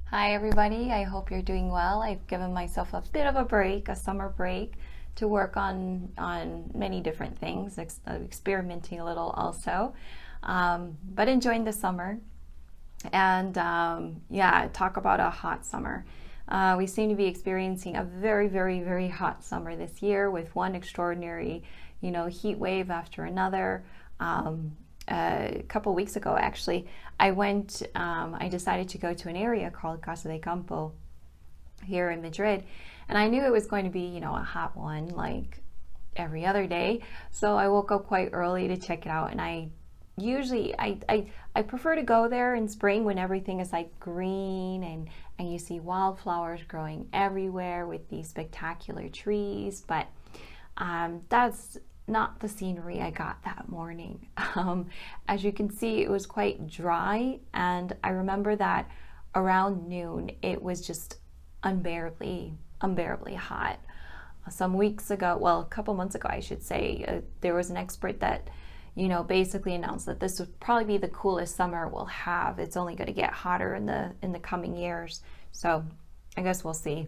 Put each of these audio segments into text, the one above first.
Hi everybody, I hope you're doing well. I've given myself a bit of a break, a summer break, to work on many different things, experimenting a little also, but enjoying the summer. And yeah, talk about a hot summer. We seem to be experiencing a very, very, very hot summer this year with one extraordinary, heat wave after another. A couple weeks ago, actually, I decided to go to an area called Casa de Campo here in Madrid, and I knew it was going to be, a hot one like every other day. So I woke up quite early to check it out, and I prefer to go there in spring when everything is like green and you see wildflowers growing everywhere with these spectacular trees. But that's not the scenery I got that morning. As you can see, it was quite dry, and I remember that around noon it was just unbearably hot. Some weeks ago, well, a couple months ago, I should say, there was an expert that, basically announced that this would probably be the coolest summer we'll have. It's only going to get hotter in the coming years. So I guess we'll see.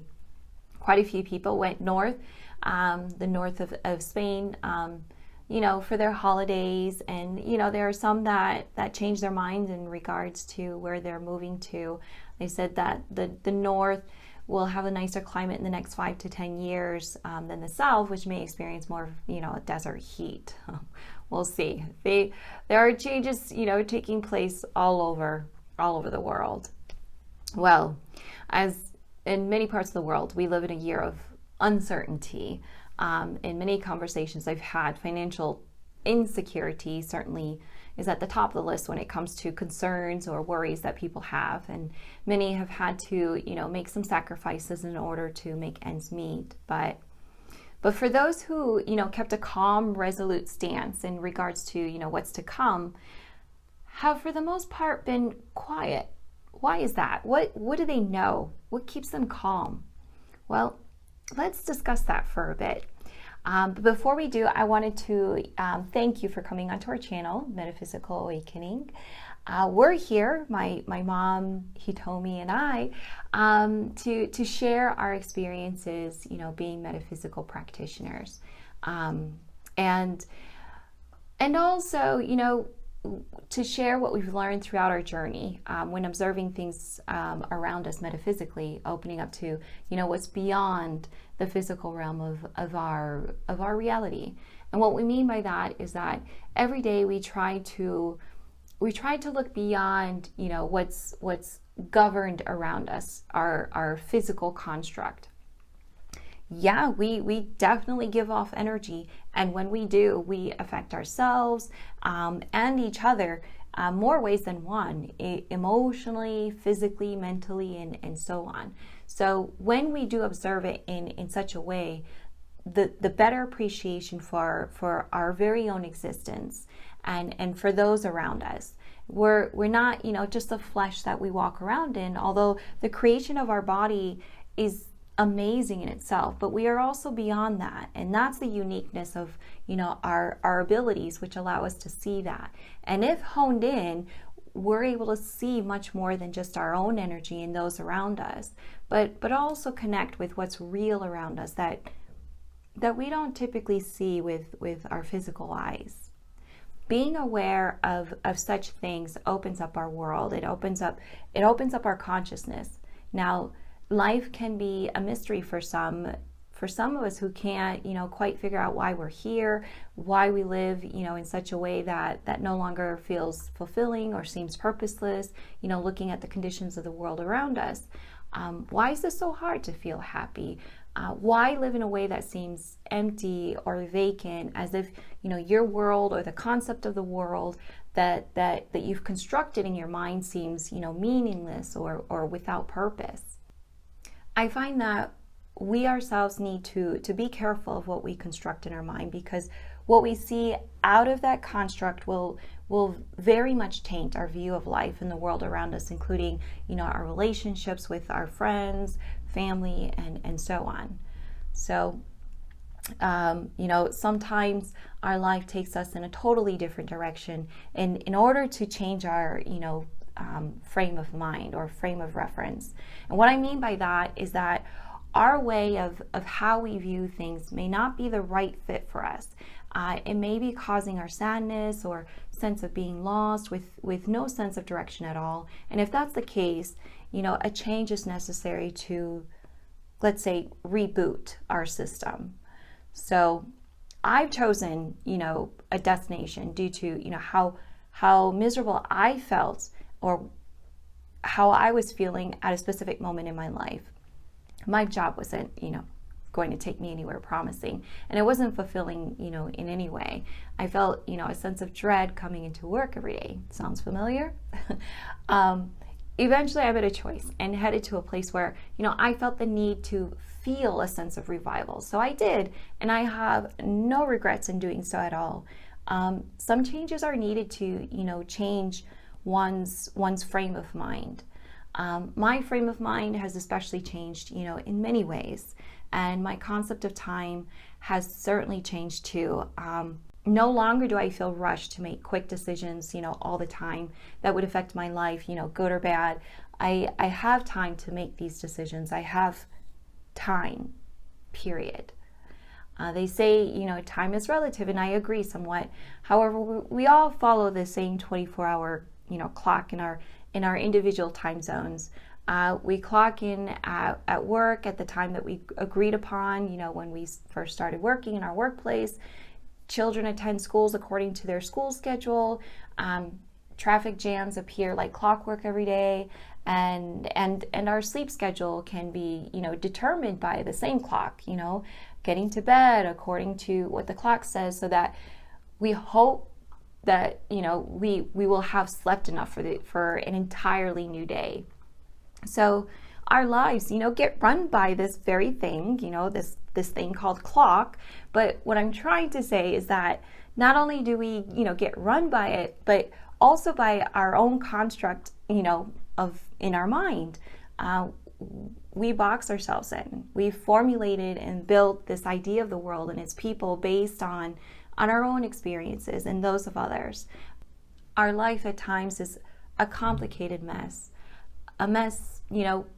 Quite a few people went north, the north of Spain, for their holidays. And, there are some that changed their minds in regards to where they're moving to. They said that the north will have a nicer climate in the next 5 to 10 years than the south, which may experience more, desert heat. We'll see. There are changes, taking place all over the world. Well, as in many parts of the world, we live in a year of uncertainty. In many conversations I've had, financial insecurity certainly is at the top of the list when it comes to concerns or worries that people have. And many have had to, make some sacrifices in order to make ends meet. But for those who, kept a calm, resolute stance in regards to, what's to come, have for the most part been quiet. Why is that? What do they know? What keeps them calm? Well, let's discuss that for a bit. But before we do, I wanted to thank you for coming onto our channel, Metaphysical Awakening. We're here, my mom, Hitomi, and I, to share our experiences, being metaphysical practitioners, and also, to share what we've learned throughout our journey when observing things around us metaphysically, opening up to what's beyond the physical realm of our reality. And what we mean by that is that every day we try to look beyond what's governed around us, our physical construct. Yeah, we definitely give off energy, and when we do, we affect ourselves and each other more ways than one, emotionally, physically, mentally, and so on. So when we do observe it in such a way, the better appreciation for our very own existence and for those around us. We're not, just the flesh that we walk around in, although the creation of our body is amazing in itself, but we are also beyond that, and that's the uniqueness of our abilities, which allow us to see that. And if honed in, we're able to see much more than just our own energy and those around us, but also connect with what's real around us that we don't typically see with our physical eyes. Being aware of such things opens up our world. It opens up our consciousness. Now, life can be a mystery for some of us who can't, quite figure out why we're here, why we live, in such a way that no longer feels fulfilling or seems purposeless, looking at the conditions of the world around us. Why is this so hard to feel happy? Why live in a way that seems empty or vacant, as if, your world or the concept of the world that you've constructed in your mind seems, meaningless or without purpose? I find that we ourselves need to be careful of what we construct in our mind, because what we see out of that construct will very much taint our view of life and the world around us, including, our relationships with our friends, family, and so on. So, sometimes our life takes us in a totally different direction. And in order to change our frame of mind or frame of reference. And what I mean by that is that our way of how we view things may not be the right fit for us. It may be causing our sadness or sense of being lost with no sense of direction at all. And if that's the case, a change is necessary to, let's say, reboot our system. So I've chosen, a destination due to, how miserable I felt or how I was feeling at a specific moment in my life. My job wasn't, going to take me anywhere promising, and it wasn't fulfilling, in any way. I felt, a sense of dread coming into work every day. Sounds familiar? Eventually I made a choice and headed to a place where, I felt the need to feel a sense of revival. So I did, and I have no regrets in doing so at all. Some changes are needed to, change one's frame of mind. My frame of mind has especially changed, in many ways, and my concept of time has certainly changed too. No longer do I feel rushed to make quick decisions, all the time that would affect my life, good or bad. I have time to make these decisions. I have time, period. They say, time is relative, and I agree somewhat. However, we all follow the same 24-hour, clock in our individual time zones. We clock in at work at the time that we agreed upon, when we first started working in our workplace. Children attend schools according to their school schedule. Traffic jams appear like clockwork every day, and our sleep schedule can be, determined by the same clock, getting to bed according to what the clock says, so that we hope that, we will have slept enough for an entirely new day. So our lives, get run by this very thing, this thing called clock. But what I'm trying to say is that not only do we, get run by it, but also by our own construct, in our mind. We box ourselves in. We've formulated and built this idea of the world and its people based on our own experiences and those of others. Our life at times is a complicated mess. A mess,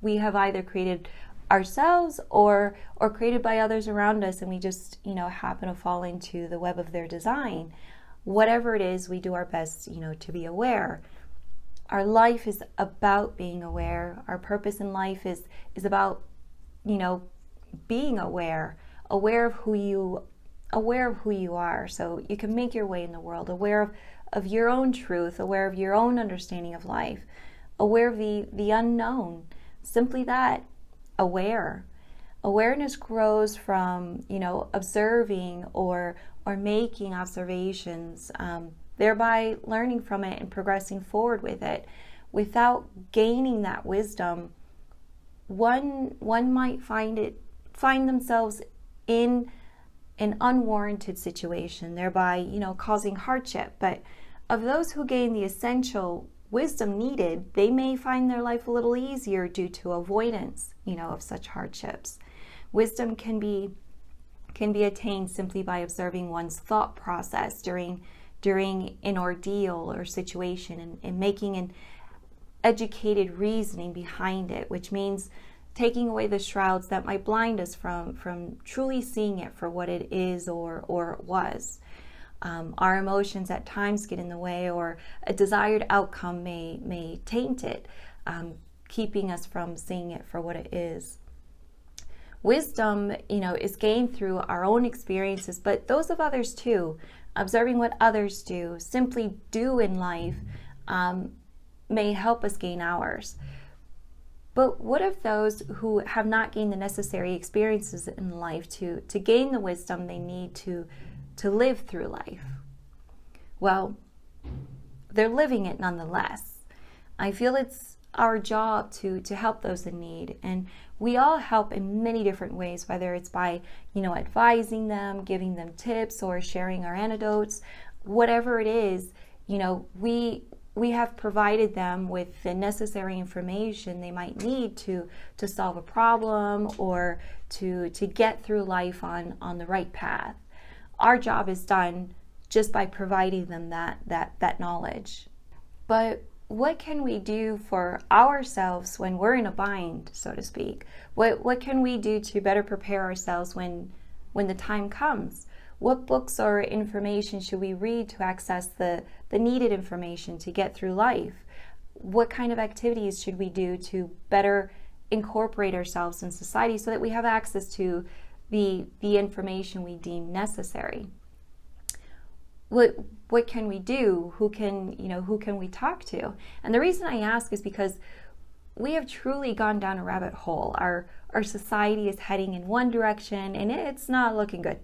we have either created ourselves or created by others around us, and we just, happen to fall into the web of their design. Whatever it is, we do our best, to be aware. Our life is about being aware. Our purpose in life is about, being aware of who you are, so you can make your way in the world, aware of your own truth, aware of your own understanding of life, aware of the unknown. Simply that, aware. Awareness grows from, observing or making observations, thereby learning from it and progressing forward with it. Without gaining that wisdom, one might find themselves in an unwarranted situation, thereby, causing hardship. But of those who gain the essential wisdom needed, they may find their life a little easier due to avoidance, of such hardships. Wisdom can be attained simply by observing one's thought process during an ordeal or situation, and making an educated reasoning behind it, which means taking away the shrouds that might blind us from truly seeing it for what it is or was. Our emotions at times get in the way, or a desired outcome may taint it, keeping us from seeing it for what it is. Wisdom, is gained through our own experiences, but those of others too. Observing what others simply do in life, may help us gain ours. But what of those who have not gained the necessary experiences in life to gain the wisdom they need to live through life? Well, they're living it nonetheless. I feel it's our job to help those in need, and we all help in many different ways, whether it's by advising them, giving them tips, or sharing our anecdotes. Whatever it is, we have provided them with the necessary information they might need to solve a problem or to get through life on the right path. Our job is done just by providing them that knowledge. But what can we do for ourselves when we're in a bind, so to speak? What can we do to better prepare ourselves when the time comes? What books or information should we read to access the needed information to get through life? What kind of activities should we do to better incorporate ourselves in society so that we have access to the information we deem necessary? What can we do? Who can we talk to? And the reason I ask is because we have truly gone down a rabbit hole. Our society is heading in one direction, and it's not looking good.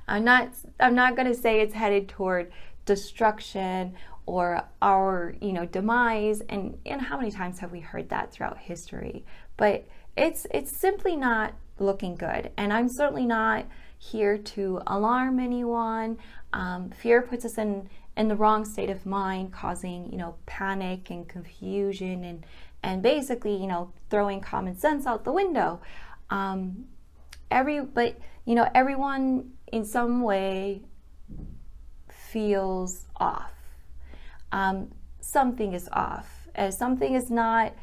I'm not going to say it's headed toward destruction or our demise. And how many times have we heard that throughout history? But it's simply not looking good. And I'm certainly not here to alarm anyone. Fear puts us in the wrong state of mind, causing panic and confusion and basically throwing common sense out the window. Everyone in some way feels off. Something is off. Something is not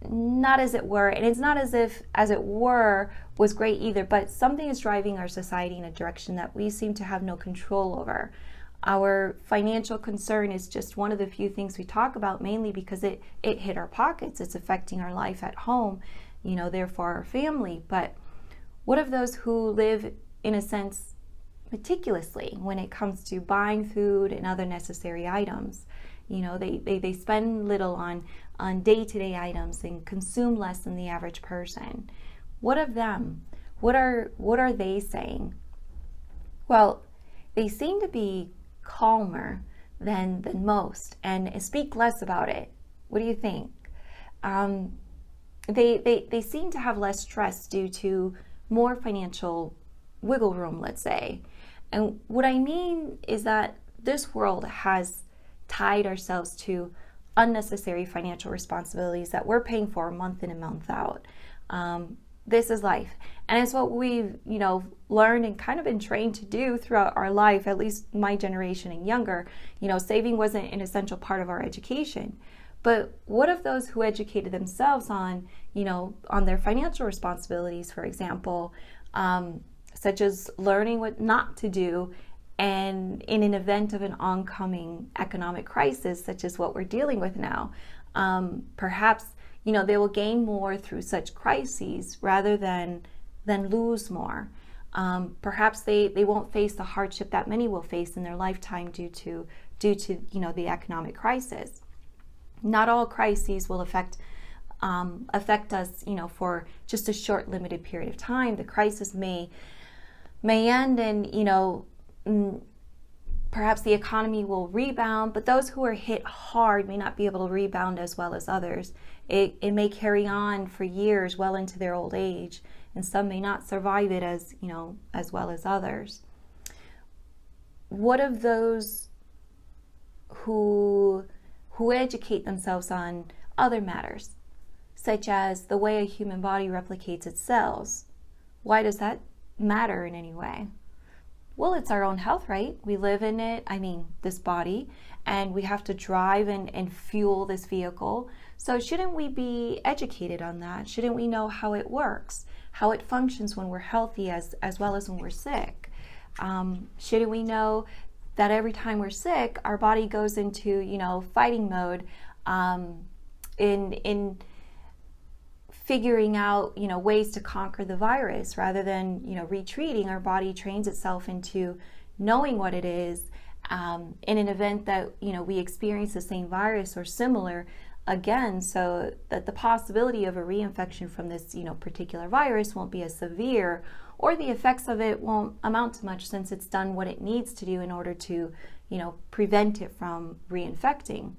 as it were, and it's not as if as it were was great either, but something is driving our society in a direction that we seem to have no control over. Our financial concern is just one of the few things we talk about, mainly because it hit our pockets. It's affecting our life at home, therefore our family. But what of those who live, in a sense, meticulously when it comes to buying food and other necessary items? They spend little on day-to-day items and consume less than the average person. What of them? What are they saying? Well, they seem to be calmer than most and speak less about it. What do you think? They seem to have less stress due to more financial wiggle room, let's say. And what I mean is that this world has tied ourselves to unnecessary financial responsibilities that we're paying for month in and month out. This is life. And it's what we've, learned and kind of been trained to do throughout our life, at least my generation and younger. Saving wasn't an essential part of our education. But what of those who educated themselves on their financial responsibilities, for example, such as learning what not to do, and in an event of an oncoming economic crisis, such as what we're dealing with now, perhaps they will gain more through such crises rather than lose more. Perhaps they won't face the hardship that many will face in their lifetime due to the economic crisis. Not all crises will affect us for just a short limited period of time. The crisis may end, and perhaps the economy will rebound, but those who are hit hard may not be able to rebound as well as others. It may carry on for years, well into their old age, and some may not survive it as well as others. What of those who educate themselves on other matters, such as the way a human body replicates its cells? Why does that matter in any way? Well, it's our own health, right? We live in it, this body, and we have to drive and fuel this vehicle. So shouldn't we be educated on that? Shouldn't we know how it works, how it functions when we're healthy as well as when we're sick? Shouldn't we know that every time we're sick, our body goes into, fighting mode, in figuring out, ways to conquer the virus rather than, retreating? Our body trains itself into knowing what it is, in an event that, we experience the same virus or similar again, so that the possibility of a reinfection from this, particular virus won't be as severe, or the effects of it won't amount to much, since it's done what it needs to do in order to, prevent it from reinfecting.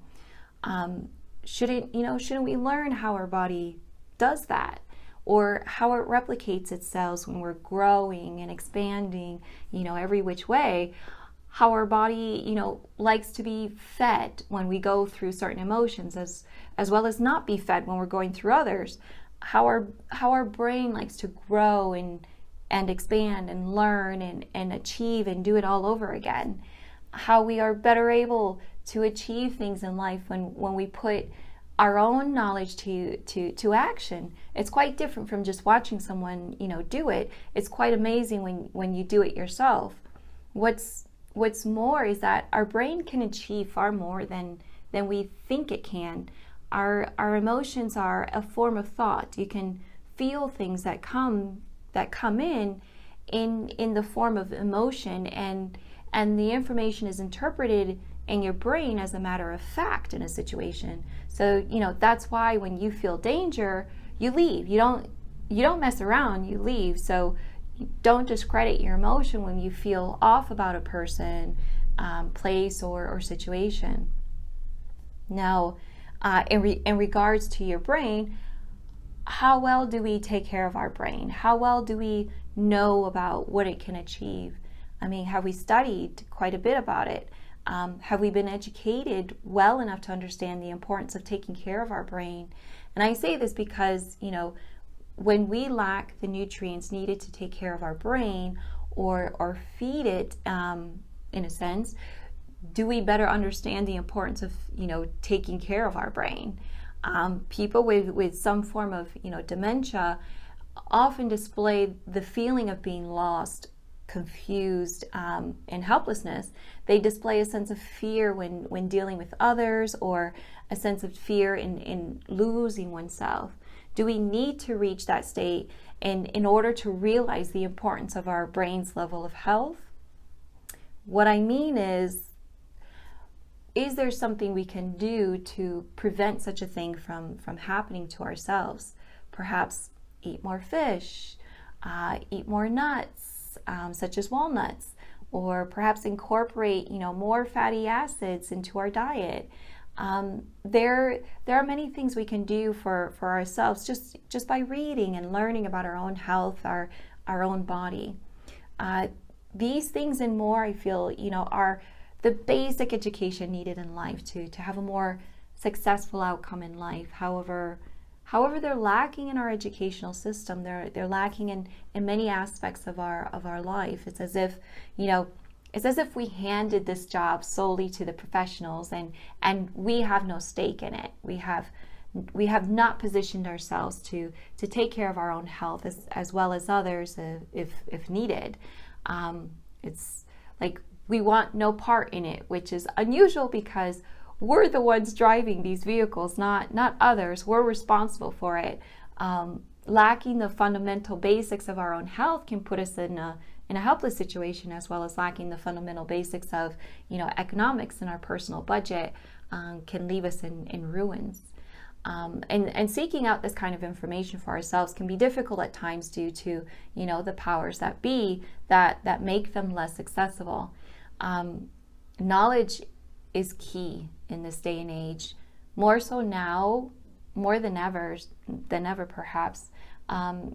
Shouldn't we learn how our body does that, or how it replicates its cells when we're growing and expanding, every which way? How our body, likes to be fed when we go through certain emotions, as well as not be fed when we're going through others. How our brain likes to grow and expand and learn and achieve and do it all over again. How we are better able to achieve things in life when we put our own knowledge to action. It's quite different from just watching someone, do it. It's quite amazing when you do it yourself. What's more is that our brain can achieve far more than we think it can. Our emotions are a form of thought. You can feel things that come in the form of emotion, and the information is interpreted in your brain as a matter of fact in a situation. So that's why when you feel danger, you leave. You don't mess around, you leave. So don't discredit your emotion when you feel off about a person, place, or situation. Now, in regards to your brain, how well do we take care of our brain? How well do we know about what it can achieve? I mean, have we studied quite a bit about it? Have we been educated well enough to understand the importance of taking care of our brain? And I say this because, when we lack the nutrients needed to take care of our brain or feed it, in a sense, do we better understand the importance of, taking care of our brain? People with some form of, dementia often display the feeling of being lost, confused, and helplessness. They display a sense of fear when dealing with others, or a sense of fear in losing oneself. Do we need to reach that state in order to realize the importance of our brain's level of health? What I mean is there something we can do to prevent such a thing from happening to ourselves? Perhaps eat more fish, eat more nuts, such as walnuts, or perhaps incorporate, more fatty acids into our diet. There are many things we can do for ourselves just by reading and learning about our own health, our own body. These things and more, I feel, are the basic education needed in life to have a more successful outcome in life. However, they're lacking in our educational system. They're lacking in many aspects of our life. It's as if, we handed this job solely to the professionals, and we have no stake in it. We have not positioned ourselves to take care of our own health as well as others if needed. It's like we want no part in it, which is unusual because we're the ones driving these vehicles, not others. We're responsible for it. Lacking the fundamental basics of our own health can put us in a helpless situation, as well as lacking the fundamental basics of economics in our personal budget can leave us in ruins. And seeking out this kind of information for ourselves can be difficult at times due to the powers that be that make them less accessible. Knowledge is key in this day and age, more so now, more than ever perhaps.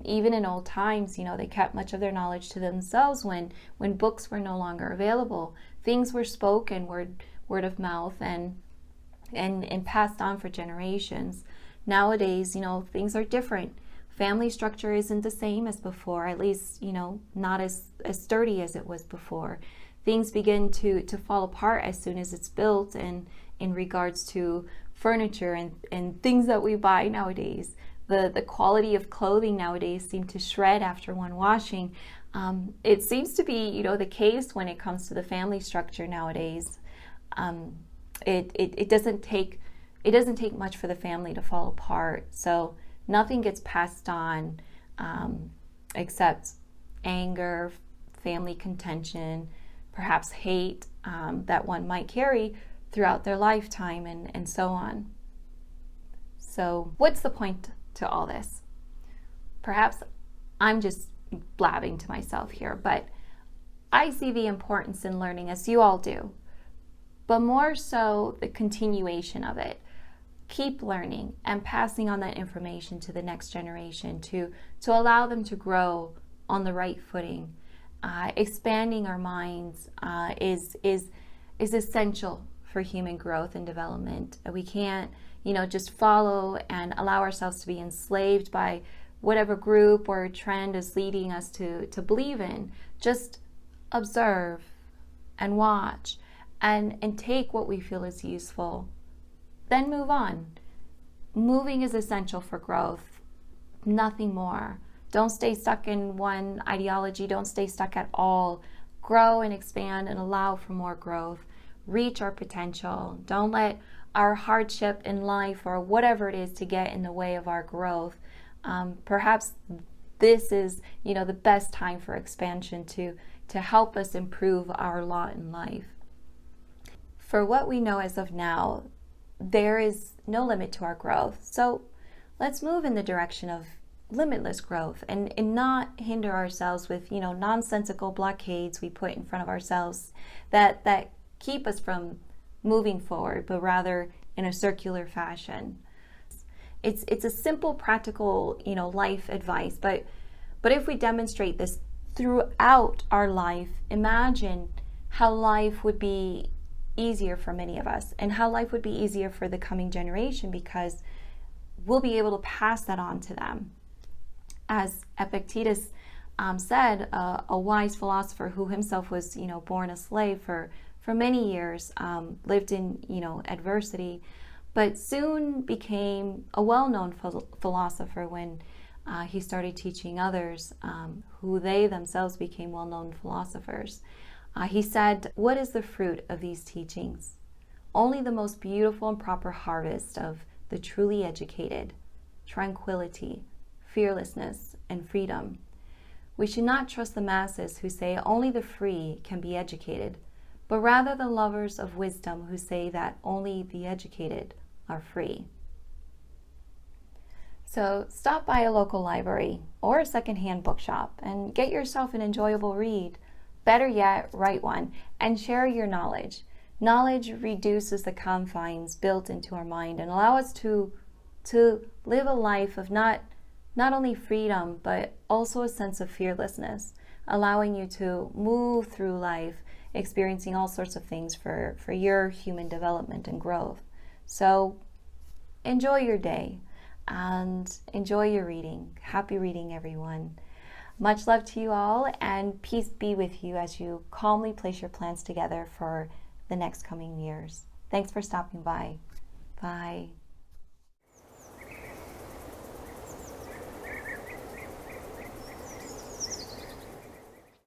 Even in old times, they kept much of their knowledge to themselves when books were no longer available. Things were spoken, word of mouth, and passed on for generations. Nowadays, things are different. Family structure isn't the same as before, at least, not as sturdy as it was before. Things begin to fall apart as soon as it's built, and in regards to furniture and things that we buy nowadays. The quality of clothing nowadays seem to shred after one washing. It seems to be, the case when it comes to the family structure nowadays. It doesn't take much for the family to fall apart. So nothing gets passed on except anger, family contention, perhaps hate that one might carry throughout their lifetime, and so on. So what's the point to all this? Perhaps I'm just blabbing to myself here, but I see the importance in learning, as you all do, but more so the continuation of it. Keep learning and passing on that information to the next generation to allow them to grow on the right footing. Expanding our minds is essential for human growth and development. We can't, just follow and allow ourselves to be enslaved by whatever group or trend is leading us to believe in. Just observe and watch and take what we feel is useful, then move on. Moving is essential for growth, nothing more. Don't stay stuck in one ideology. Don't stay stuck at all. Grow and expand and allow for more growth. Reach our potential. Don't let our hardship in life or whatever it is to get in the way of our growth. Perhaps this is, the best time for expansion to help us improve our lot in life. For what we know as of now, there is no limit to our growth. So let's move in the direction of limitless growth and not hinder ourselves with, nonsensical blockades we put in front of ourselves that keep us from moving forward, but rather in a circular fashion. It's a simple, practical, life advice, but if we demonstrate this throughout our life, imagine how life would be easier for many of us and how life would be easier for the coming generation, because we'll be able to pass that on to them. As Epictetus said, a wise philosopher who himself was, born a slave for many years, lived in, adversity, but soon became a well-known philosopher when he started teaching others, who they themselves became well-known philosophers. He said, "What is the fruit of these teachings? Only the most beautiful and proper harvest of the truly educated, tranquility, fearlessness, and freedom. We should not trust the masses who say only the free can be educated, but rather the lovers of wisdom who say that only the educated are free." So stop by a local library or a secondhand bookshop and get yourself an enjoyable read. Better yet, write one and share your knowledge. Knowledge reduces the confines built into our mind and allow us to live a life of not only freedom, but also a sense of fearlessness, allowing you to move through life, experiencing all sorts of things for your human development and growth. So enjoy your day and enjoy your reading. Happy reading, everyone. Much love to you all, and peace be with you as you calmly place your plans together for the next coming years. Thanks for stopping by. Bye.